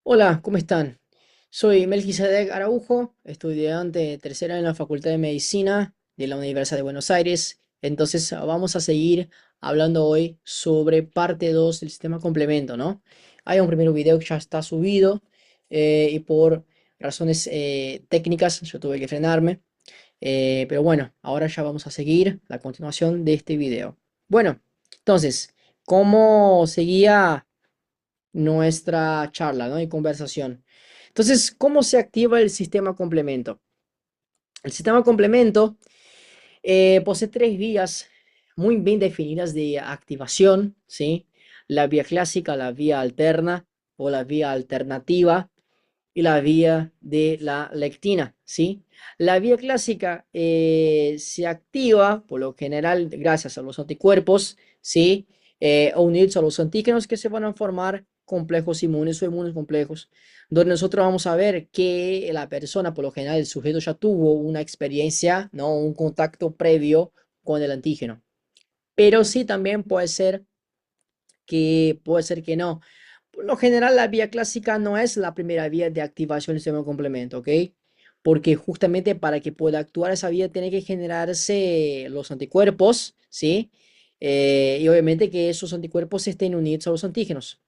Hola, ¿cómo están? Soy Melquisedec Araujo, estudiante tercera en la Facultad de Medicina de la Universidad de Buenos Aires. Entonces, vamos a seguir hablando hoy sobre parte 2 del sistema complemento, ¿no? Hay un primer video que ya está subido y por razones técnicas yo tuve que frenarme. Pero bueno, ahora ya vamos a seguir la continuación de este video. Bueno, entonces, ¿cómo seguía nuestra charla, ¿no? Y conversación? Entonces, ¿cómo se activa el sistema complemento? El sistema complemento posee tres vías muy bien definidas de activación, ¿sí? La vía clásica, la vía alterna o la vía alternativa y la vía de la lectina, ¿sí? La vía clásica se activa por lo general gracias a los anticuerpos, ¿sí? Unidos a los antígenos que se van a formar complejos inmunes o inmunes complejos, donde nosotros vamos a ver que la persona, por lo general, el sujeto ya tuvo una experiencia, ¿no? Un contacto previo con el antígeno. Pero sí también puede ser que no. Por lo general, la vía clásica no es la primera vía de activación del sistema complemento, ¿ok? Porque justamente para que pueda actuar esa vía tiene que generarse los anticuerpos, ¿sí? Y obviamente que esos anticuerpos estén unidos a los antígenos.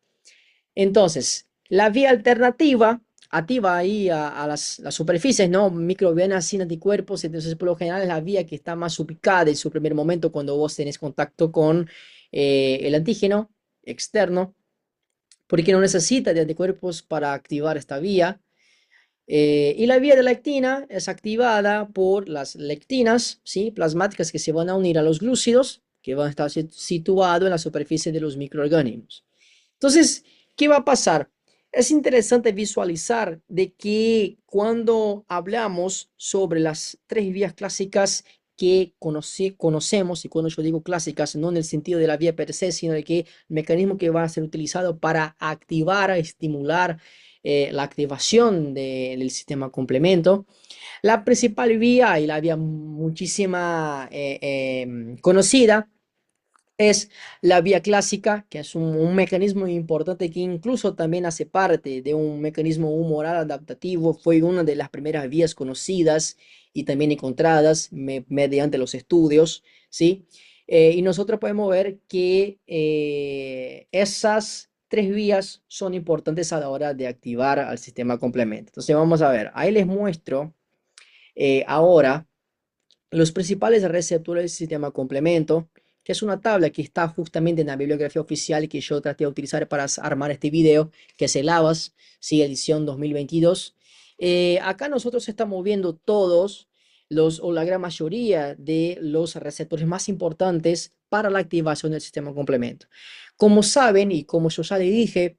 Entonces, la vía alternativa activa ahí a las superficies, ¿no? Microbianas sin anticuerpos. Entonces, por lo general, es la vía que está más ubicada en su primer momento cuando vos tenés contacto con el antígeno externo, porque no necesita de anticuerpos para activar esta vía. Y la vía de lectina es activada por las lectinas, ¿sí? Plasmáticas que se van a unir a los glúcidos, que van a estar situados en la superficie de los microorganismos. Entonces, ¿qué va a pasar? Es interesante visualizar de que cuando hablamos sobre las tres vías clásicas que conocemos, y cuando yo digo clásicas, no en el sentido de la vía per se, sino de que el mecanismo que va a ser utilizado para activar, estimular la activación del sistema complemento, la principal vía y la vía muchísima conocida es la vía clásica, que es un mecanismo importante que incluso también hace parte de un mecanismo humoral adaptativo. Fue una de las primeras vías conocidas y también encontradas mediante los estudios, ¿sí? Y nosotros podemos ver que esas tres vías son importantes a la hora de activar al sistema complemento. Entonces vamos a ver, ahí les muestro ahora los principales receptores del sistema complemento, que es una tabla que está justamente en la bibliografía oficial que yo traté de utilizar para armar este video, que es el ABAS, sí, edición 2022. Acá nosotros estamos viendo todos o la gran mayoría de los receptores más importantes para la activación del sistema complemento. Como saben, y como yo ya le dije, el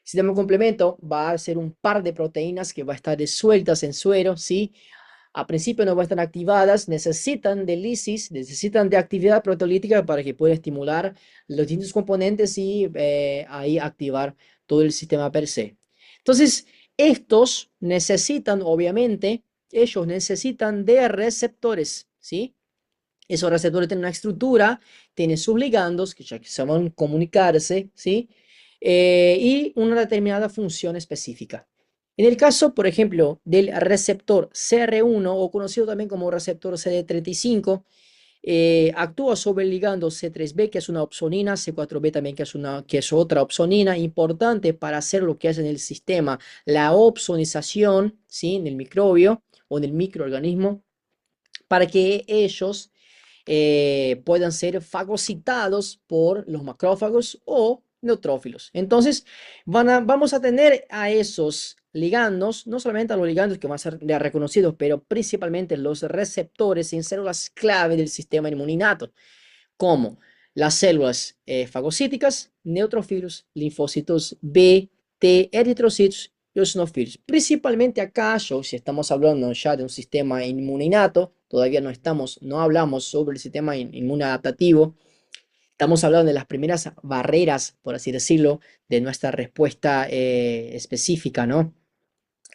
sistema complemento va a ser un par de proteínas que va a estar disueltas en suero, ¿sí? A principio no van a estar activadas, necesitan de lisis, necesitan de actividad proteolítica para que puedan estimular los distintos componentes y ahí activar todo el sistema per se. Entonces, estos necesitan, obviamente, ellos necesitan de receptores, ¿sí? Esos receptores tienen una estructura, tienen sus ligandos, que ya que se van a comunicarse, ¿sí? Y una determinada función específica. En el caso, por ejemplo, del receptor CR1, o conocido también como receptor CD35, actúa sobre el ligando C3b, que es una opsonina, C4b también, que es otra opsonina, importante para hacer lo que hace en el sistema, la opsonización, ¿sí? En el microbio o en el microorganismo, para que ellos puedan ser fagocitados por los macrófagos o neutrófilos. Entonces, vamos a tener a esos ligandos, no solamente a los ligandos que van a ser ya reconocidos, pero principalmente los receptores en células clave del sistema inmuninato, como las células fagocíticas, neutrófilos, linfocitos B, T, eritrocitos y eosinofilos. Principalmente acá, si estamos hablando ya de un sistema inmune innato, todavía no hablamos sobre el sistema inmune adaptativo, estamos hablando de las primeras barreras, por así decirlo, de nuestra respuesta específica, ¿no?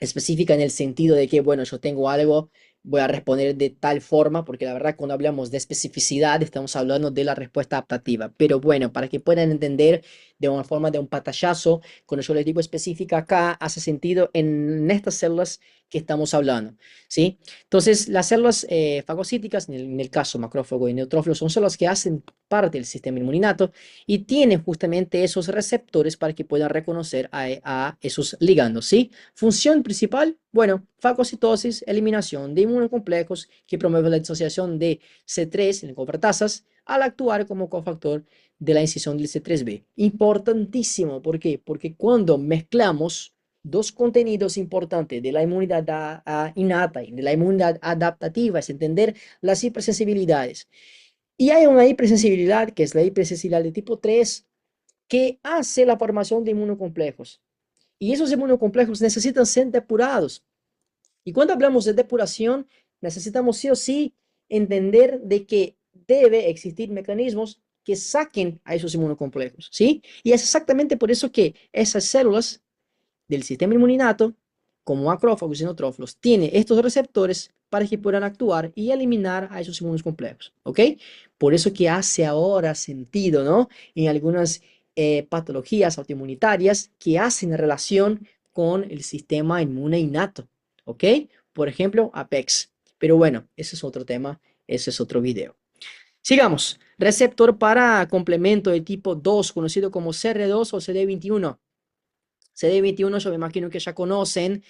Específica en el sentido de que, bueno, yo tengo algo, voy a responder de tal forma, porque la verdad cuando hablamos de especificidad estamos hablando de la respuesta adaptativa. Pero bueno, para que puedan entender de una forma de un pantallazo, cuando yo les digo específica acá, hace sentido en estas células que estamos hablando, ¿sí? Entonces, las células fagocíticas, en el caso macrófago y neutrófilo, son células que hacen parte del sistema inmuninato y tienen justamente esos receptores para que puedan reconocer a esos ligandos, ¿sí? Función principal, bueno, fagocitosis, eliminación de inmunocomplejos que promueve la disociación de C3 en convertasas al actuar como cofactor de la incisión del C3b. Importantísimo, ¿por qué? Porque cuando mezclamos dos contenidos importantes de la inmunidad innata y de la inmunidad adaptativa, es entender las hipersensibilidades. Y hay una hipersensibilidad, que es la hipersensibilidad de tipo 3, que hace la formación de inmunocomplejos. Y esos inmunocomplejos necesitan ser depurados. Y cuando hablamos de depuración, necesitamos sí o sí entender de que debe existir mecanismos que saquen a esos inmunocomplejos, ¿sí? Y es exactamente por eso que esas células del sistema inmuninato, como macrófagos y neutrófilos, tienen estos receptores para que puedan actuar y eliminar a esos inmunocomplejos, ¿ok? Por eso que hace ahora sentido, ¿no? En algunas patologías autoinmunitarias que hacen relación con el sistema inmune innato, ¿ok? Por ejemplo, APEX. Pero bueno, ese es otro tema, ese es otro video. Sigamos. Receptor para complemento de tipo 2, conocido como CR2 o CD21. CD21 yo me imagino que ya conocen,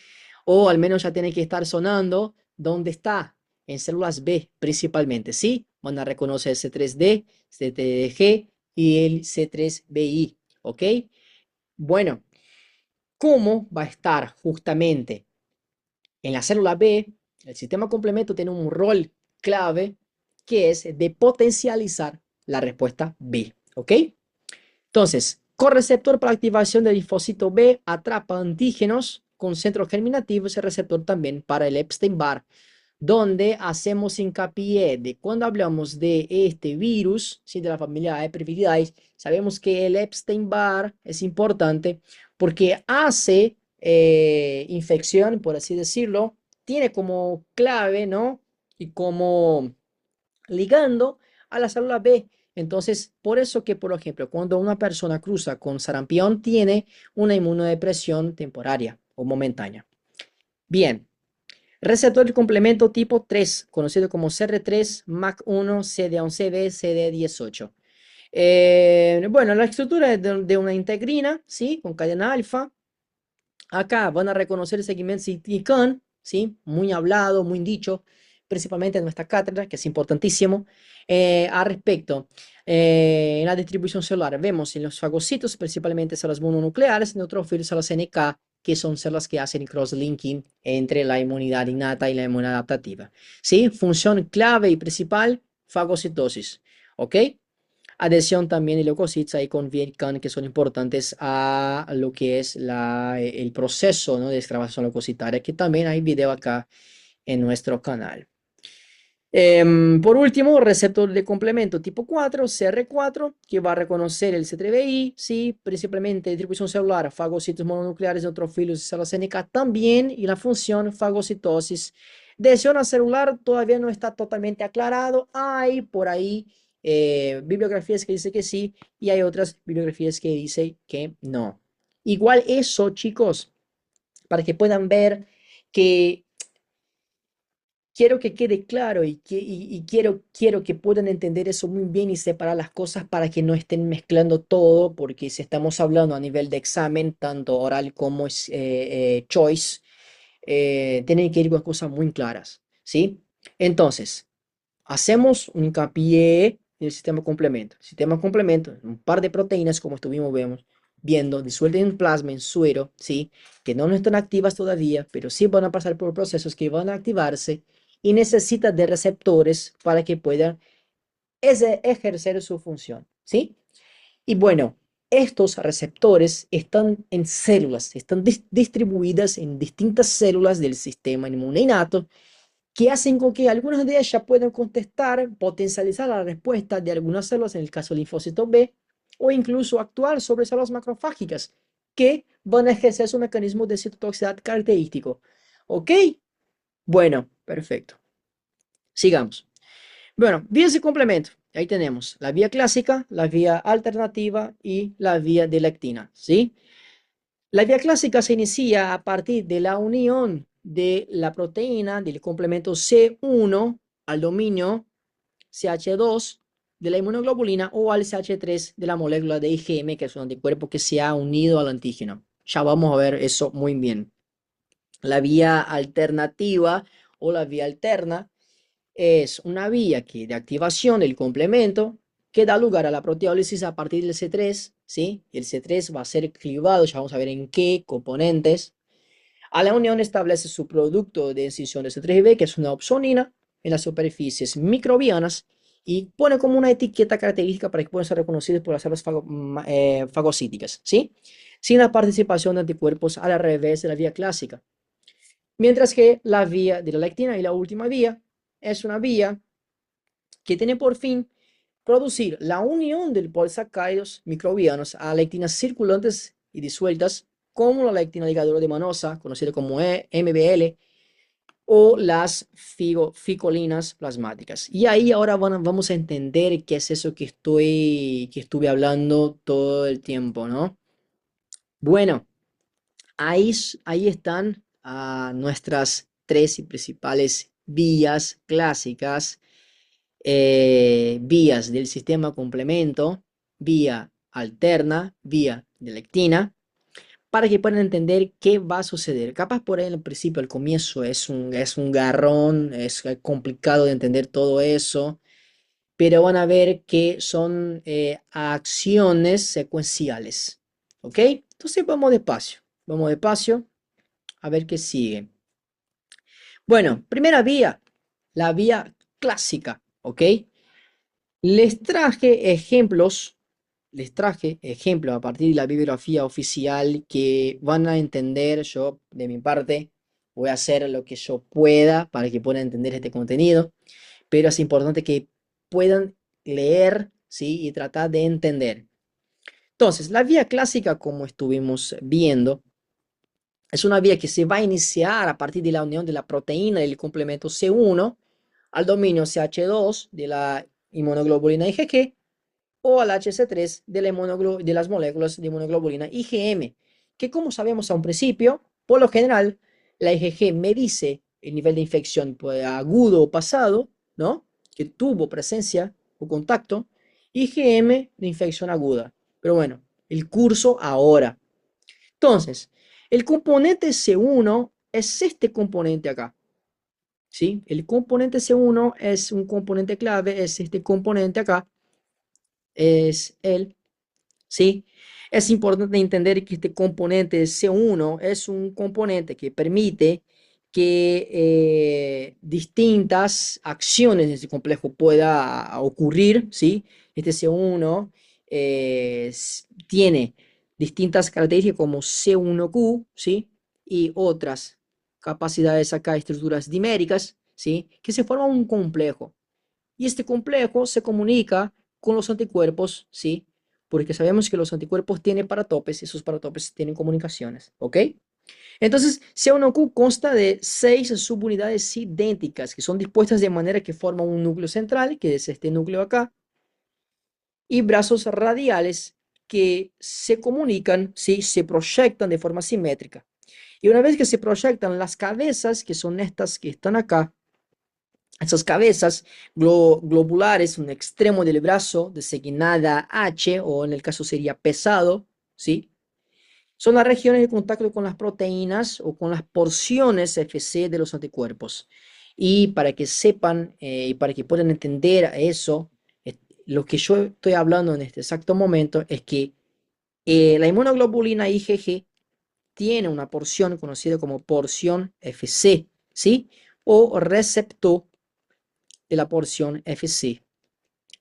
o al menos ya tiene que estar sonando. ¿Dónde está? En células B principalmente, ¿sí? Van a reconocer el C3D, CTDG y el C3BI, ¿ok? Bueno, ¿cómo va a estar justamente en la célula B? El sistema complemento tiene un rol clave que es de potencializar la respuesta B, ¿ok? Entonces, correceptor para activación del linfocito B atrapa antígenos con centros germinativos y receptor también para el Epstein-Barr, donde hacemos hincapié de cuando hablamos de este virus, ¿sí? De la familia Eperviridae, sabemos que el Epstein-Barr es importante porque hace infección, por así decirlo, tiene como clave, ¿no? Y como ligando a la célula B. Entonces, por eso que, por ejemplo, cuando una persona cruza con sarampión, tiene una inmunodepresión temporaria o momentánea. Bien, receptor de complemento tipo 3, conocido como CR3, MAC1, CD11B, CD18. Bueno, la estructura es de una integrina, ¿sí? Con cadena alfa. Acá van a reconocer el segmento CTCAN, ¿sí? Muy hablado, muy dicho, principalmente en nuestra cátedra, que es importantísimo. Al respecto, en la distribución celular, vemos en los fagocitos, principalmente células mononucleares, neutrófilos, células NK, que son células que hacen cross-linking entre la inmunidad innata y la inmunidad adaptativa. ¿Sí? Función clave y principal, fagocitosis. ¿Ok? Adhesión también de leucocitos ahí con VICAN que son importantes a lo que es el proceso, ¿no? De extravasación leucocitaria, que también hay video acá en nuestro canal. Por último, receptor de complemento tipo 4, CR4, que va a reconocer el C3BI, sí, principalmente distribución celular, fagocitos mononucleares, neutrofilos y células NK también, y la función fagocitosis. De zona celular todavía no está totalmente aclarado, hay por ahí bibliografías que dicen que sí, y hay otras bibliografías que dicen que no. Igual eso, chicos, para que puedan ver que quiero que quede claro y quiero que puedan entender eso muy bien y separar las cosas para que no estén mezclando todo, porque si estamos hablando a nivel de examen, tanto oral como choice, tienen que ir con cosas muy claras, ¿sí? Entonces, hacemos un hincapié en el sistema complemento. El sistema complemento, un par de proteínas, como estuvimos viendo, disueltas en plasma, en suero, ¿sí? Que no están activas todavía, pero sí van a pasar por procesos que van a activarse y necesitan de receptores para que puedan ejercer su función, ¿sí? Y bueno, estos receptores están en células, están distribuidas en distintas células del sistema inmune innato que hacen con que algunas de ellas puedan contestar, potencializar la respuesta de algunas células, en el caso del linfocito B, o incluso actuar sobre células macrofágicas que van a ejercer su mecanismo de citotoxicidad característico. ¿Ok? Bueno, perfecto. Sigamos. Bueno, vías de complemento. Ahí tenemos la vía clásica, la vía alternativa y la vía de lectina, ¿sí? La vía clásica se inicia a partir de la unión de la proteína del complemento C1 al dominio CH2 de la inmunoglobulina o al CH3 de la molécula de IgM, que es un anticuerpo que se ha unido al antígeno. Ya vamos a ver eso muy bien. La vía alternativa o la vía alterna es una vía de activación del complemento que da lugar a la proteólisis a partir del C3, ¿sí? Y el C3 va a ser clivado, ya vamos a ver en qué componentes. A la unión establece su producto de escisión de C3b, que es una opsonina, en las superficies microbianas y pone como una etiqueta característica para que puedan ser reconocidos por las células fagocíticas, ¿sí? Sin la participación de anticuerpos al revés de la vía clásica. Mientras que la vía de la lectina y la última vía es una vía que tiene por fin producir la unión de polisacáridos microbianos a lectinas circulantes y disueltas, como la lectina ligadura de Manosa, conocida como MBL, o las ficolinas plasmáticas. Y ahí ahora vamos a entender qué es eso que estuve hablando todo el tiempo, ¿no? Bueno, ahí están nuestras tres principales vías clásicas, vías del sistema complemento, vía alterna, vía de lectina, para que puedan entender qué va a suceder. Capaz por ahí al principio, al comienzo, es un garrón, es complicado de entender todo eso, pero van a ver que son acciones secuenciales, ¿ok? Entonces vamos despacio a ver qué sigue. Bueno, primera vía, la vía clásica, ¿ok? Les traje ejemplos, les traje ejemplos a partir de la bibliografía oficial que van a entender. Yo, de mi parte, voy a hacer lo que yo pueda para que puedan entender este contenido, pero es importante que puedan leer, ¿sí? Y tratar de entender. Entonces, la vía clásica, como estuvimos viendo, es una vía que se va a iniciar a partir de la unión de la proteína del complemento C1 al dominio CH2 de la inmunoglobulina IgG o al HC3 de las moléculas de inmunoglobulina IgM, que como sabemos a un principio, por lo general, la IgG me dice el nivel de infección agudo o pasado, ¿no? Que tuvo presencia o contacto, IgM de infección aguda. Pero bueno, el curso ahora. Entonces, el componente C1 es este componente acá, ¿sí? El componente C1 es un componente clave, es este componente acá, es el, ¿sí? Es importante entender que este componente C1 es un componente que permite que distintas acciones de ese complejo pueda ocurrir, ¿sí? Este C1 tiene distintas características como C1Q, ¿sí? Y otras capacidades acá, estructuras diméricas, ¿sí? Que se forman un complejo. Y este complejo se comunica con los anticuerpos, ¿sí? Porque sabemos que los anticuerpos tienen paratopes y esos paratopes tienen comunicaciones, ¿ok? Entonces, C1Q consta de 6 subunidades idénticas que son dispuestas de manera que forman un núcleo central, que es este núcleo acá, y brazos radiales que se comunican, ¿sí? Se proyectan de forma simétrica. Y una vez que se proyectan las cabezas, que son estas que están acá, esas cabezas globulares, un extremo del brazo designada H, o en el caso sería pesado, ¿sí? Son las regiones de contacto con las proteínas o con las porciones FC de los anticuerpos. Y para que sepan y para que puedan entender eso, lo que yo estoy hablando en este exacto momento es que la inmunoglobulina IgG tiene una porción conocida como porción FC, ¿sí? O receptor de la porción FC.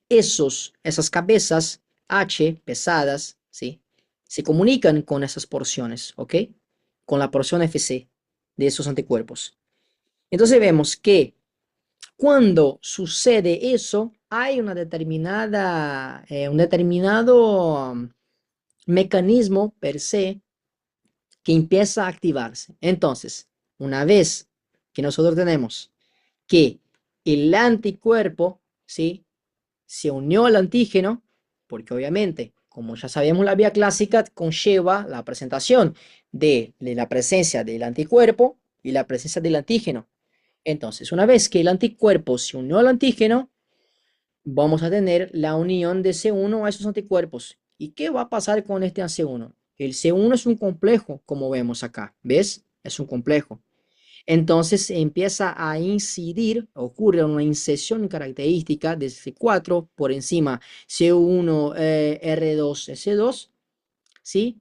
Esas cabezas H pesadas, ¿sí? Se comunican con esas porciones, ¿ok? Con la porción FC de esos anticuerpos. Entonces vemos que cuando sucede eso, hay un determinado mecanismo per se que empieza a activarse. Entonces, una vez que nosotros tenemos que el anticuerpo, ¿sí? Se unió al antígeno, porque obviamente, como ya sabemos, la vía clásica conlleva la presentación de la presencia del anticuerpo y la presencia del antígeno. Entonces, una vez que el anticuerpo se unió al antígeno, vamos a tener la unión de C1 a esos anticuerpos. ¿Y qué va a pasar con este C1? El C1 es un complejo, como vemos acá, ¿ves? Es un complejo. Entonces empieza a incidir, ocurre una incisión característica de C4 por encima C1, R2, S2, ¿sí?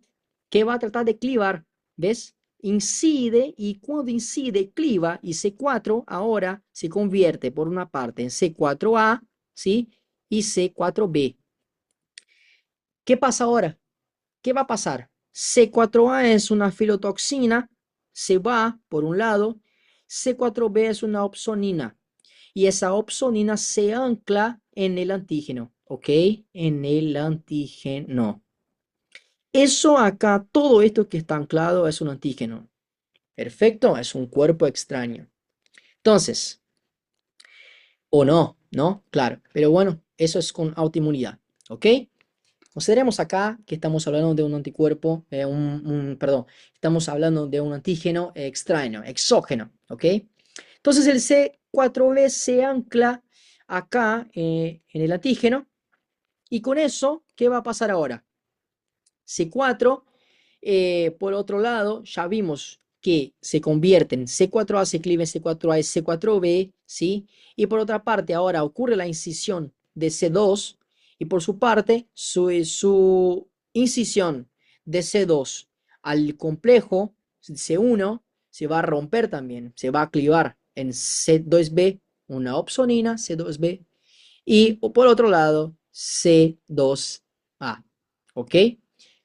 Que va a tratar de clivar, ¿ves? Incide y cuando incide, cliva y C4 ahora se convierte por una parte en C4A, ¿sí? Y C4B. ¿Qué pasa ahora? ¿Qué va a pasar? C4A es una filotoxina, se va por un lado, C4B es una opsonina y esa opsonina se ancla en el antígeno, ¿ok? En el antígeno. Eso acá, todo esto que está anclado es un antígeno. Perfecto, es un cuerpo extraño. Entonces, o no, ¿no? Claro, pero bueno, eso es con autoinmunidad, ¿ok? Consideremos acá que estamos hablando de un anticuerpo, perdón, estamos hablando de un antígeno extraño, exógeno, ¿ok? Entonces el C4b se ancla acá en el antígeno y con eso, ¿qué va a pasar ahora? C4, por otro lado, ya vimos que se convierte en C4A, se cliva en C4A y C4b, ¿sí? Y por otra parte, ahora ocurre la incisión de C2 y por su parte, su incisión de C2 al complejo C1 se va a romper también, se va a clivar en C2b, una opsonina, C2b, y por otro lado, C2A, ¿ok?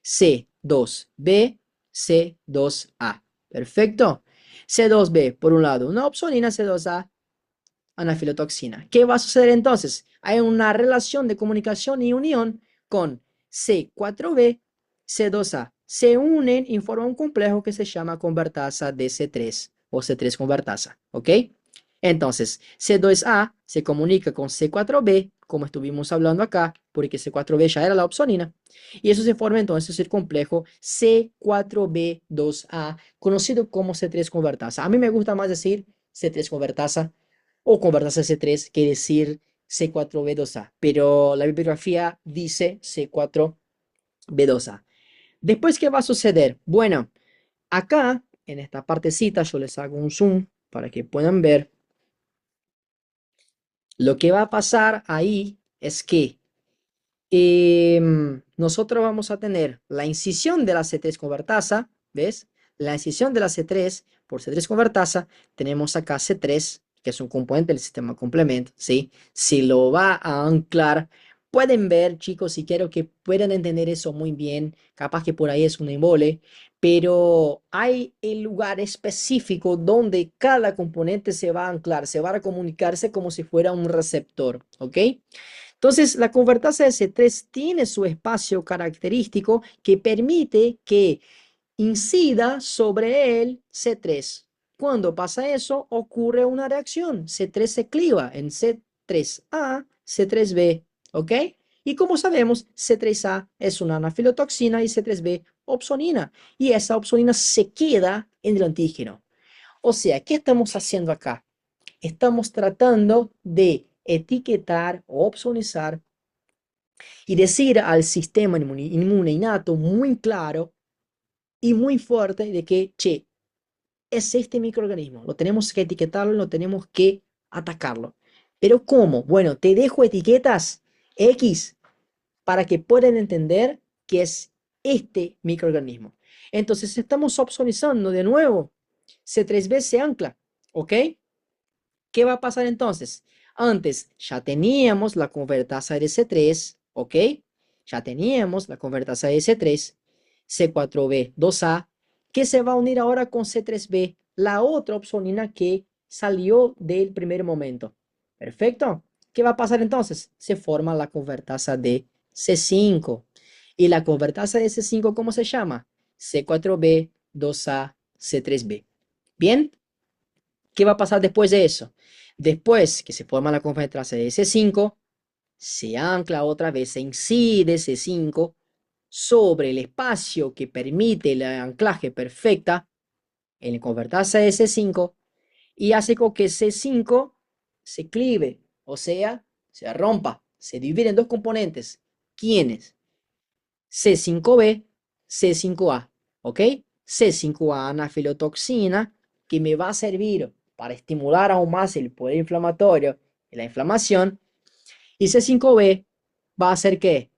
C2B, C2A. Perfecto. C2B, por un lado, una opsonina, C2A, anafilotoxina. ¿Qué va a suceder entonces? Hay una relación de comunicación y unión con C4B, C2A. Se unen y forman un complejo que se llama convertasa de C3 o C3 convertasa. ¿Ok? Entonces, C2A se comunica con C4B, como estuvimos hablando acá, porque C4B ya era la opsonina. Y eso se forma entonces el complejo C4B2A, conocido como C3 convertasa. A mí me gusta más decir C3 convertasa o convertasa C3, que decir C4B2A, pero la bibliografía dice C4B2A. Después, ¿qué va a suceder? Bueno, acá, en esta partecita, yo les hago un zoom para que puedan ver. Lo que va a pasar ahí es que nosotros vamos a tener la incisión de la C3 convertasa, ¿ves? La incisión de la C3 por C3 convertasa, tenemos acá C3, que es un componente del sistema complemento, ¿sí? Si lo va a anclar, pueden ver, chicos, y quiero que puedan entender eso muy bien, capaz que por ahí es un embole, pero hay el lugar específico donde cada componente se va a anclar, se va a comunicarse como si fuera un receptor, ¿ok? Entonces, la convertasa S3 tiene su espacio característico que permite que incida sobre el C3. Cuando pasa eso, ocurre una reacción. C3 se cliva en C3A, C3B, ¿ok? Y como sabemos, C3A es una anafilotoxina y C3B opsonina. Y esa opsonina se queda en el antígeno. O sea, ¿qué estamos haciendo acá? Estamos tratando de etiquetar o opsonizar y decir al sistema inmune innato muy claro y muy fuerte de que, che, es este microorganismo, lo tenemos que etiquetarlo, lo tenemos que atacarlo. Pero ¿cómo? Bueno, te dejo etiquetas X para que puedan entender que es este microorganismo. Entonces estamos opsonizando de nuevo. C3b se ancla, ¿ok? ¿Qué va a pasar entonces? Antes ya teníamos la convertasa de C3, ¿ok? Ya teníamos la convertasa de C3, C4B 2A, que se va a unir ahora con C3B, la otra opsonina que salió del primer momento. Perfecto. ¿Qué va a pasar entonces? Se forma la convertasa de C5. ¿Y la convertasa de C5 cómo se llama? C4B 2A C3B. Bien. ¿Qué va a pasar después de eso? Después que se forma la convertasa de C5, se ancla otra vez, se incide C5 sobre el espacio que permite el anclaje perfecta en la convertasa de C5 y hace con que C5 se clive, o sea, se rompa, se divide en dos componentes. ¿Quiénes? C5b, C5a, ¿ok? C5a, anafilotoxina, que me va a servir para estimular aún más el poder inflamatorio y la inflamación. Y C5b va a hacer que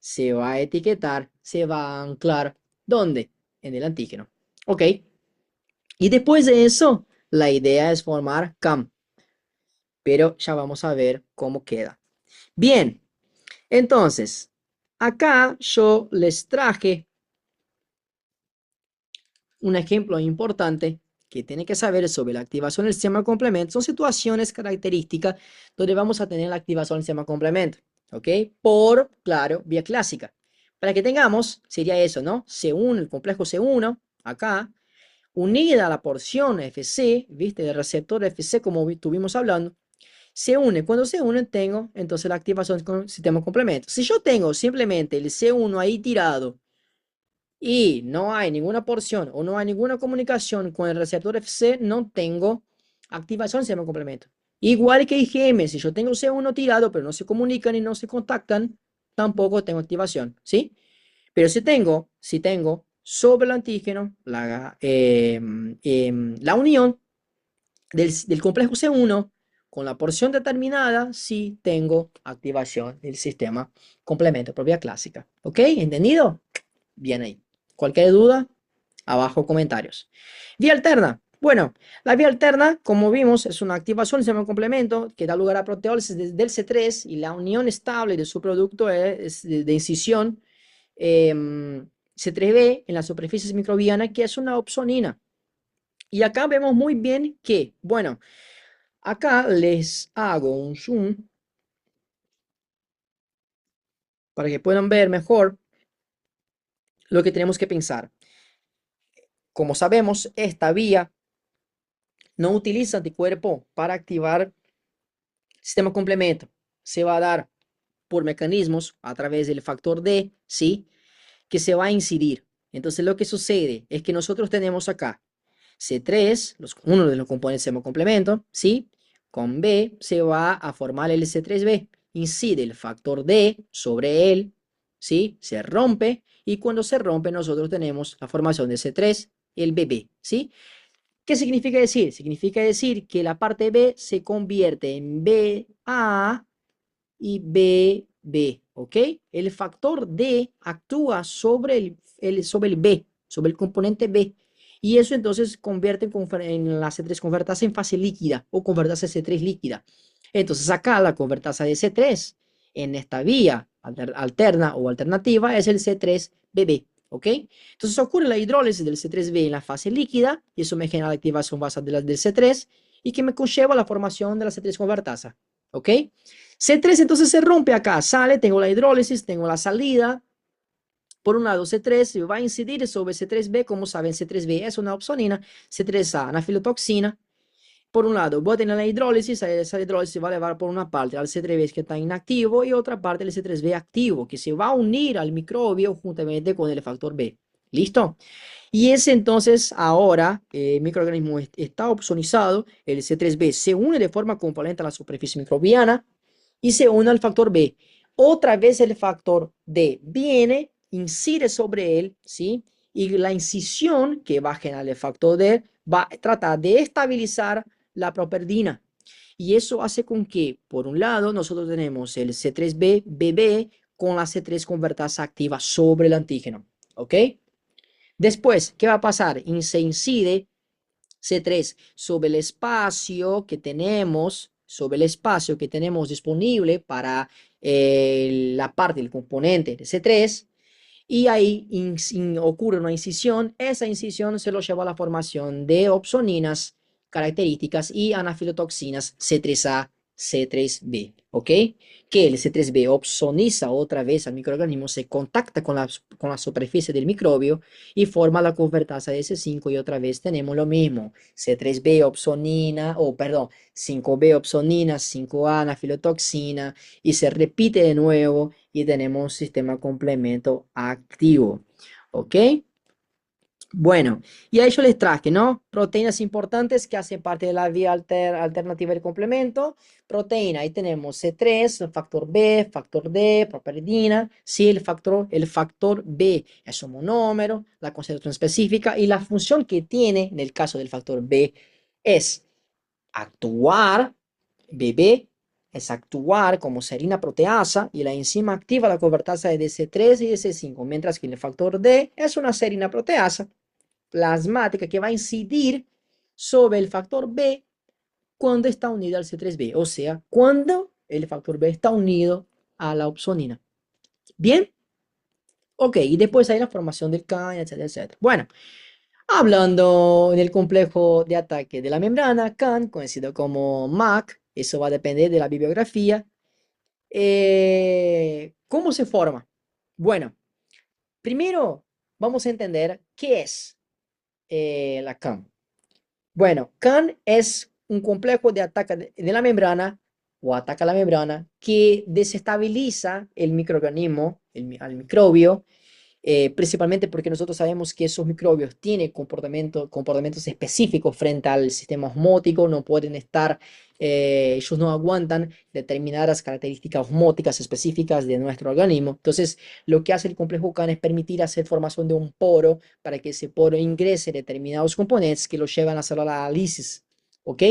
se va a etiquetar, se va a anclar, ¿dónde? En el antígeno, ¿ok? Y después de eso, la idea es formar CAM, pero ya vamos a ver cómo queda. Bien, entonces, acá yo les traje un ejemplo importante que tiene que saber sobre la activación del sistema complemento. Son situaciones características donde vamos a tener la activación del sistema complemento, ¿ok? Por, claro, vía clásica. Para que tengamos, sería eso, ¿no? C1, el complejo C1, acá, unida a la porción FC, ¿viste? Del receptor FC, como estuvimos hablando, se une. Cuando se unen, tengo entonces la activación con sistema complemento. Si yo tengo simplemente el C1 ahí tirado y no hay ninguna porción o no hay ninguna comunicación con el receptor FC, no tengo activación del sistema complemento. Igual que IgM, si yo tengo C1 tirado, pero no se comunican y no se contactan, tampoco tengo activación, ¿sí? Pero si tengo sobre el antígeno la unión del complejo C1 con la porción determinada, sí tengo activación del sistema complemento por vía clásica. ¿Ok? ¿Entendido? Bien ahí. Cualquier duda, abajo comentarios. Vía alterna. Bueno, la vía alterna, como vimos, es una activación del sistema complemento que da lugar a proteólisis del C3 y la unión estable de su producto es de incisión C3b en la superficie microbiana, que es una opsonina. Y acá vemos muy bien que, bueno, acá les hago un zoom para que puedan ver mejor lo que tenemos que pensar. Como sabemos, esta vía no utiliza anticuerpo para activar el sistema complemento. Se va a dar por mecanismos a través del factor D, ¿sí? Que se va a incidir. Entonces lo que sucede es que nosotros tenemos acá C3, uno de los componentes del sistema complemento, ¿sí? Con B se va a formar el C3b. Incide el factor D sobre él, ¿sí? Se rompe y cuando se rompe nosotros tenemos la formación de C3, el BB, ¿sí? ¿Qué significa decir? Significa decir que la parte B se convierte en BA y BB, ¿ok? El factor D actúa sobre el B, sobre el componente B, y eso entonces convierte en la C3 convertasa en fase líquida o convertasa C3 líquida. Entonces acá la convertasa de C3 en esta vía alterna o alternativa es el C3BB, ¿ok? Entonces ocurre la hidrólisis del C3B en la fase líquida y eso me genera la activación base del C3 y que me conlleva la formación de la C3 convertasa, ¿ok? C3 entonces se rompe acá, sale, tengo la hidrólisis, tengo la salida. Por un lado, C3 va a incidir sobre C3b, como saben, C3b es una opsonina, C3a, anafilotoxina. Por un lado, voy a tener la hidrólisis, esa hidrólisis va a llevar por una parte al C3b que está inactivo y otra parte al C3b activo, que se va a unir al microbio juntamente con el factor B. ¿Listo? Y ese entonces, ahora, el microorganismo está opsonizado, el C3b se une de forma covalente a la superficie microbiana y se une al factor B. Otra vez el factor D viene, incide sobre él, ¿sí? Y la incisión que va a generar el factor D va a tratar de estabilizar la properdina. Y eso hace con que, por un lado, nosotros tenemos el C3b, BB, con la C3 convertasa activa sobre el antígeno, ¿ok? Después, ¿qué va a pasar? Se incide C3 sobre el espacio que tenemos, disponible para la parte del componente de C3 y ahí ocurre una incisión. Esa incisión se lo lleva a la formación de opsoninas características y anafilotoxinas C3A C3b, ¿ok? Que el C3b opsoniza otra vez al microorganismo, se contacta con la superficie del microbio y forma la convertasa de C5 y otra vez tenemos lo mismo, C3b opsonina, o perdón, 5b opsonina, 5a anafilotoxina y se repite de nuevo y tenemos un sistema complemento activo, ¿ok? Bueno, y ahí yo les traje, ¿no? Proteínas importantes que hacen parte de la vía alternativa del complemento. Proteína, ahí tenemos C3, el factor B, factor D, properidina. Sí, el factor B es un monómero, la concentración específica y la función que tiene en el caso del factor B es actuar, BB, es actuar como serina proteasa y la enzima activa la convertasa de DC3 y DC5, mientras que el factor D es una serina proteasa plasmática que va a incidir sobre el factor B cuando está unido al C3b, o sea, cuando el factor B está unido a la opsonina. ¿Bien? Ok, y después hay la formación del CAN, etcétera, etcétera. Bueno, hablando del complejo de ataque de la membrana, CAN, conocido como MAC, eso va a depender de la bibliografía. ¿Cómo se forma? Bueno, primero vamos a entender qué es la CAN. Bueno, CAN es un complejo de ataque de la membrana o ataca la membrana que desestabiliza el microorganismo, al microbio, principalmente porque nosotros sabemos que esos microbios tienen comportamientos específicos frente al sistema osmótico, no pueden estar, ellos no aguantan determinadas características osmóticas específicas de nuestro organismo. Entonces, lo que hace el complejo CAN es permitir hacer formación de un poro para que ese poro ingrese determinados componentes que lo llevan a hacer la lisis. ¿Ok?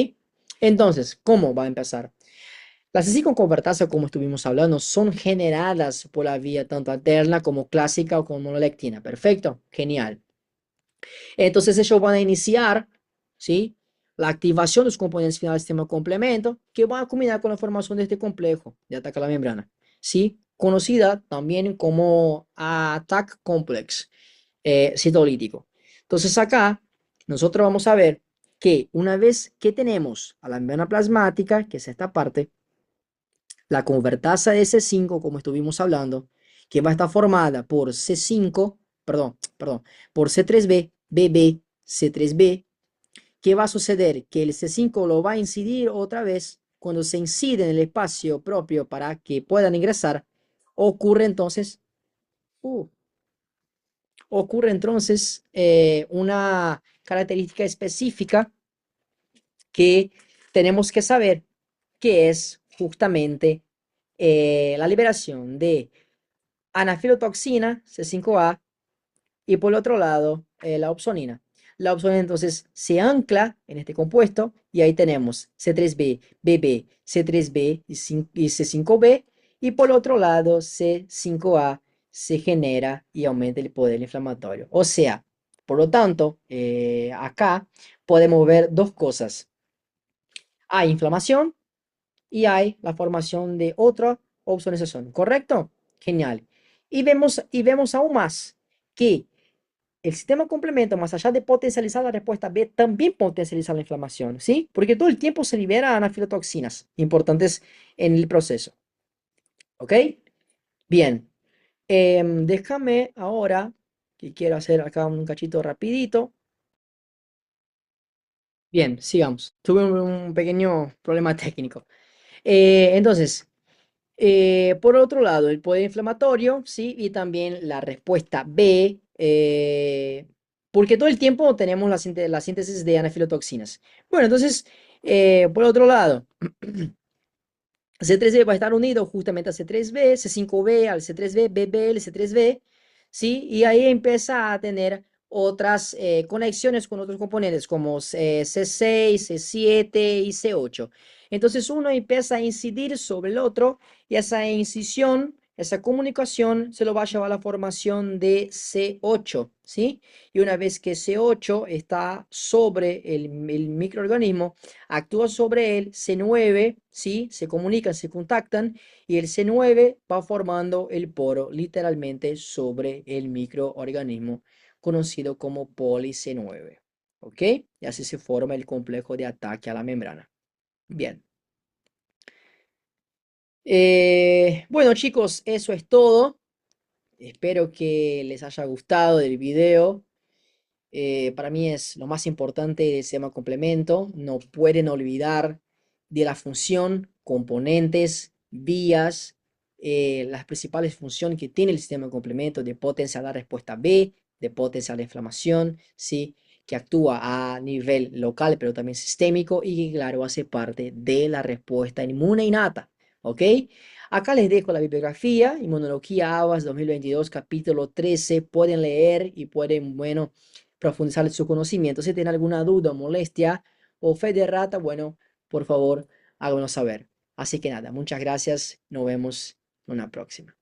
Entonces, ¿cómo va a empezar? Las heces con convertasa, como estuvimos hablando, son generadas por la vía tanto alterna como clásica o como monolectina. Perfecto, genial. Entonces ellos van a iniciar, ¿sí? La activación de los componentes finales del sistema complemento que van a culminar con la formación de este complejo de ataque a la membrana, ¿sí? Conocida también como attack complex citolítico. Entonces acá nosotros vamos a ver que una vez que tenemos a la membrana plasmática, que es esta parte, la convertasa de C5, como estuvimos hablando, que va a estar formada por C5, perdón, por C3b, BB, C3b. ¿Qué va a suceder? Que el C5 lo va a incidir otra vez. Cuando se incide en el espacio propio para que puedan ingresar, ocurre entonces, uh, ocurre entonces una característica específica que tenemos que saber, que es justamente la liberación de anafilotoxina, C5A, y por el otro lado, la opsonina. La opsonina entonces se ancla en este compuesto y ahí tenemos C3b, BB, C3b y C5b, y por el otro lado, C5A se genera y aumenta el poder inflamatorio. O sea, por lo tanto, acá podemos ver dos cosas. Hay inflamación y hay la formación de otra opsonización, ¿correcto? Genial. Y vemos aún más que el sistema complemento, más allá de potencializar la respuesta B, también potencializa la inflamación, ¿sí? Porque todo el tiempo se libera anafilotoxinas importantes en el proceso, ¿ok? Bien, déjame ahora, que quiero hacer acá un cachito rapidito. Bien, sigamos. Tuve un pequeño problema técnico. Entonces, por otro lado, el poder inflamatorio, ¿sí? Y también la respuesta B, porque todo el tiempo tenemos la síntesis de anafilotoxinas. Bueno, entonces, por otro lado, C3b va a estar unido justamente a C3b, C5b al C3b, BB, C3b, ¿sí? Y ahí empieza a tener otras conexiones con otros componentes como C6, C7 y C8. Entonces uno empieza a incidir sobre el otro y esa incisión, esa comunicación se lo va a llevar a la formación de C8, ¿sí? Y una vez que C8 está sobre el microorganismo, actúa sobre él, C9, ¿sí? Se comunican, se contactan y el C9 va formando el poro literalmente sobre el microorganismo conocido como poli C9, ¿ok? Y así se forma el complejo de ataque a la membrana. Bien. Bueno, chicos, eso es todo. Espero que les haya gustado el video. Para mí es lo más importante del sistema complemento. No pueden olvidar de la función, componentes, vías, las principales funciones que tiene el sistema de complemento de potenciar la respuesta B, de potenciar la inflamación, ¿sí? Que actúa a nivel local, pero también sistémico y que, claro, hace parte de la respuesta inmune innata, ¿ok? Acá les dejo la bibliografía, Inmunología ABAS 2022, capítulo 13. Pueden leer y pueden, bueno, profundizar su conocimiento. Si tienen alguna duda, molestia o fe de rata, bueno, por favor, háganos saber. Así que nada, muchas gracias. Nos vemos en una próxima.